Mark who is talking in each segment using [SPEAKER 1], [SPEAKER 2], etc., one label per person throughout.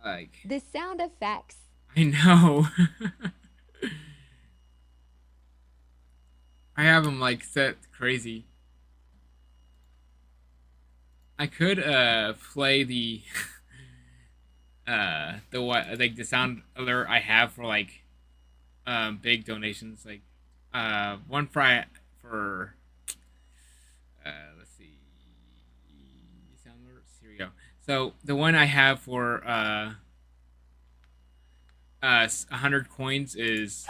[SPEAKER 1] Like,
[SPEAKER 2] The sound effects.
[SPEAKER 1] I know. I have them like set crazy. I could play the what like the sound alert I have for like big donations like one for let's see, sound alerts, here we go. So the one I have for 100 coins is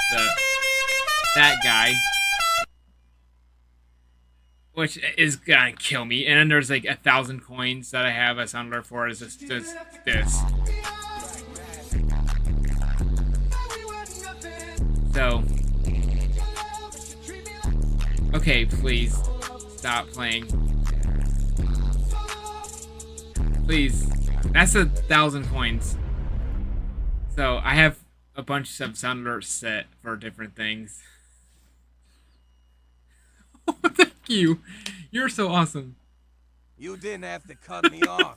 [SPEAKER 1] that guy, which is gonna kill me. And then there's like 1,000 coins that I have a sound alert for is just this. So okay, please stop playing. Please, that's 1,000 coins. So I have a bunch of sound alerts set for different things. Thank you. You're so awesome.
[SPEAKER 3] You didn't have to cut me off.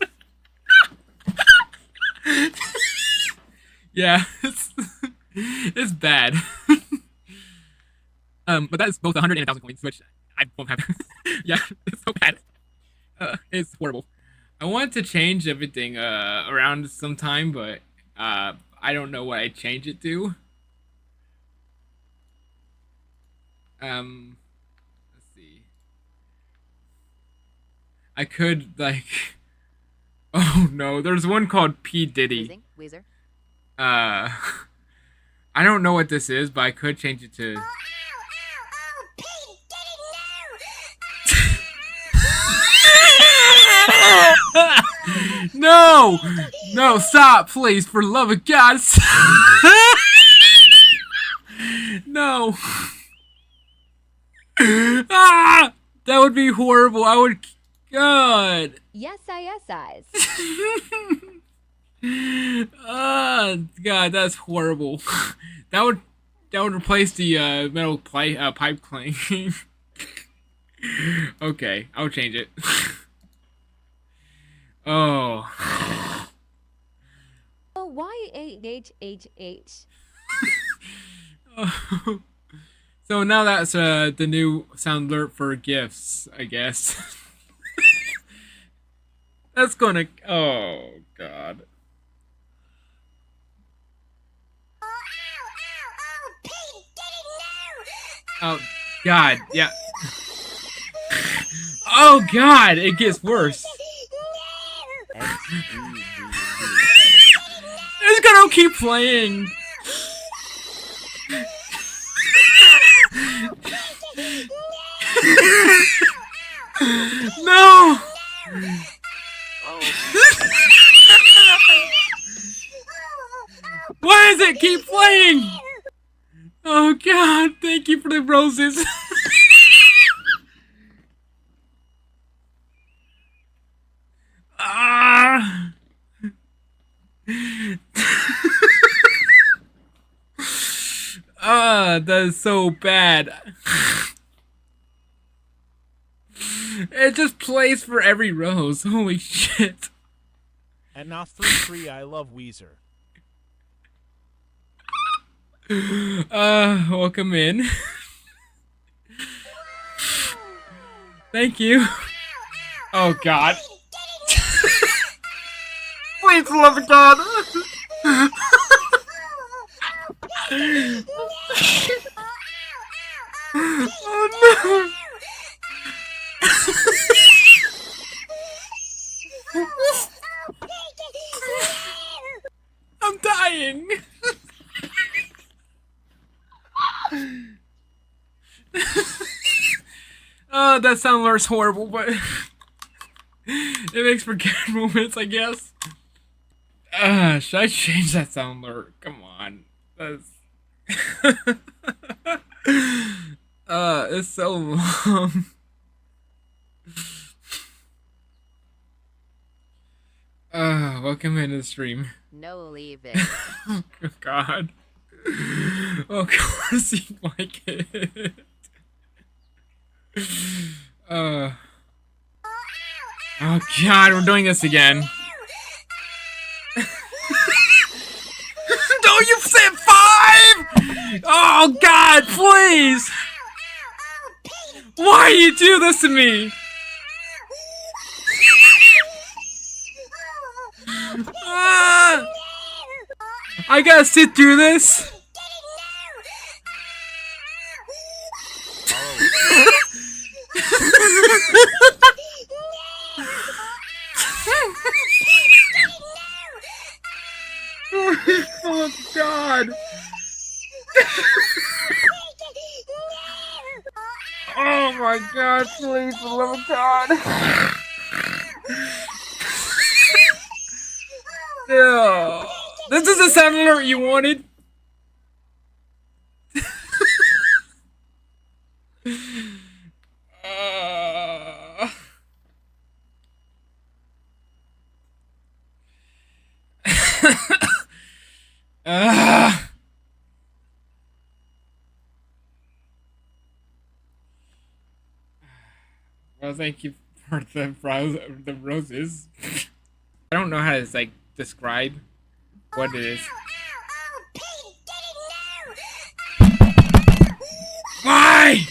[SPEAKER 1] Yeah, it's bad. But that's both 100 and 1,000 coins, which I won't have. Yeah, it's so bad. It's horrible. I wanted to change everything around sometime, but I don't know what I change it to. Let's see. I could like. Oh no, there's one called P Diddy.
[SPEAKER 2] Losing. Weezer.
[SPEAKER 1] Uh, I don't know what this is, but I could change it to. No! No, stop, please, for the love of God. No. Ah! That would be horrible. I would. God.
[SPEAKER 2] Yes, eyes.
[SPEAKER 1] God, that's horrible. That would replace the metal pipe clanking. Okay, I'll change it. Oh.
[SPEAKER 2] Oh, YHHH.
[SPEAKER 1] So now that's the new sound alert for gifts, I guess. That's gonna. Oh God. Oh God, yeah. Oh God, it gets worse. It's gonna keep playing. No. Why does it keep playing? Oh God, thank you for the roses. Ah. Ah, that is so bad. It just plays for every rose. Holy shit.
[SPEAKER 4] And now free, I love Weezer.
[SPEAKER 1] Welcome in. Thank you. Oh God. Please, love of God. Oh no. I'm dying. That sound alert's horrible, but it makes for good moments, I guess. Should I change that sound alert? Come on. That's it's so long. Welcome into the stream.
[SPEAKER 2] No leaving.
[SPEAKER 1] Oh God. Oh, of course you like it. Oh God, we're doing this again. Oh God, please! Why do you do this to me? Ah! I gotta sit through this. Oh God! Oh my God! Please, for the love of God! No. This is the sound alert you wanted. Well, thank you for the roses. I don't know how to like describe what it is. Why?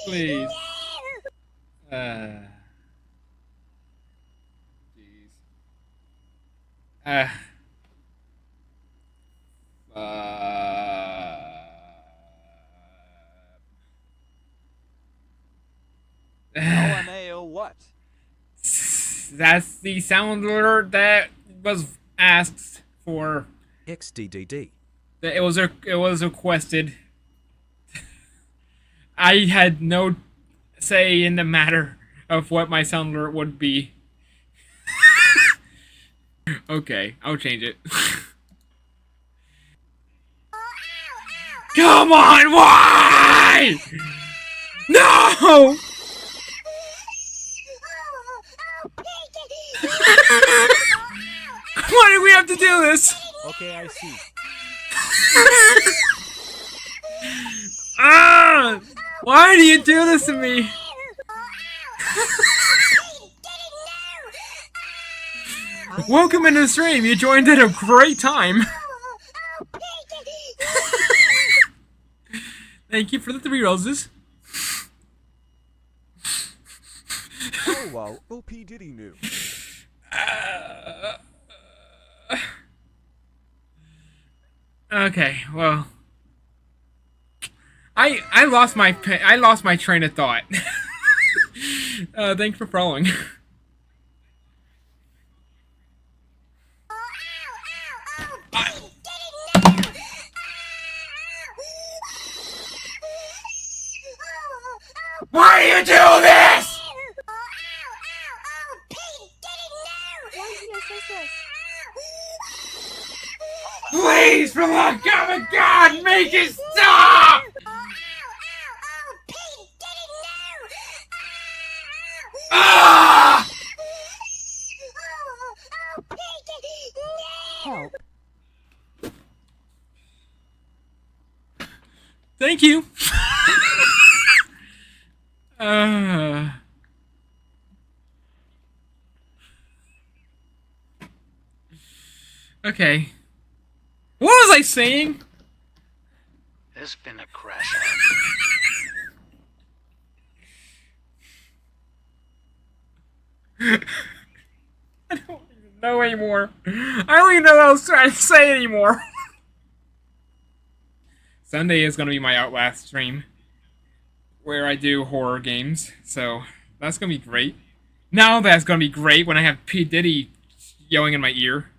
[SPEAKER 1] Please. Jeez.
[SPEAKER 3] LMAO what?
[SPEAKER 1] That's the sound alert that was asked for.
[SPEAKER 5] XDDD.
[SPEAKER 1] It was requested. I had no say in the matter of what my sound alert would be. Okay, I'll change it. Come on, why? No! Why do we have to do this?
[SPEAKER 4] Okay, I see.
[SPEAKER 1] Ah! Why do you do this to me? Welcome into the stream. You joined at a great time. Thank you for the 3 roses.
[SPEAKER 3] Oh wow, OP Diddy knew.
[SPEAKER 1] Okay, well, I lost my train of thought. Thanks for following. Why do you do this? Please, for the love of God, make it stop! Ah!
[SPEAKER 2] Help.
[SPEAKER 1] Thank you. Okay. What was I saying?
[SPEAKER 6] There's been a crash.
[SPEAKER 1] I don't even know anymore. I don't even know what I was trying to say anymore. Sunday is gonna be my Outlast stream, where I do horror games, so that's gonna be great. Now that's gonna be great when I have P. Diddy yelling in my ear.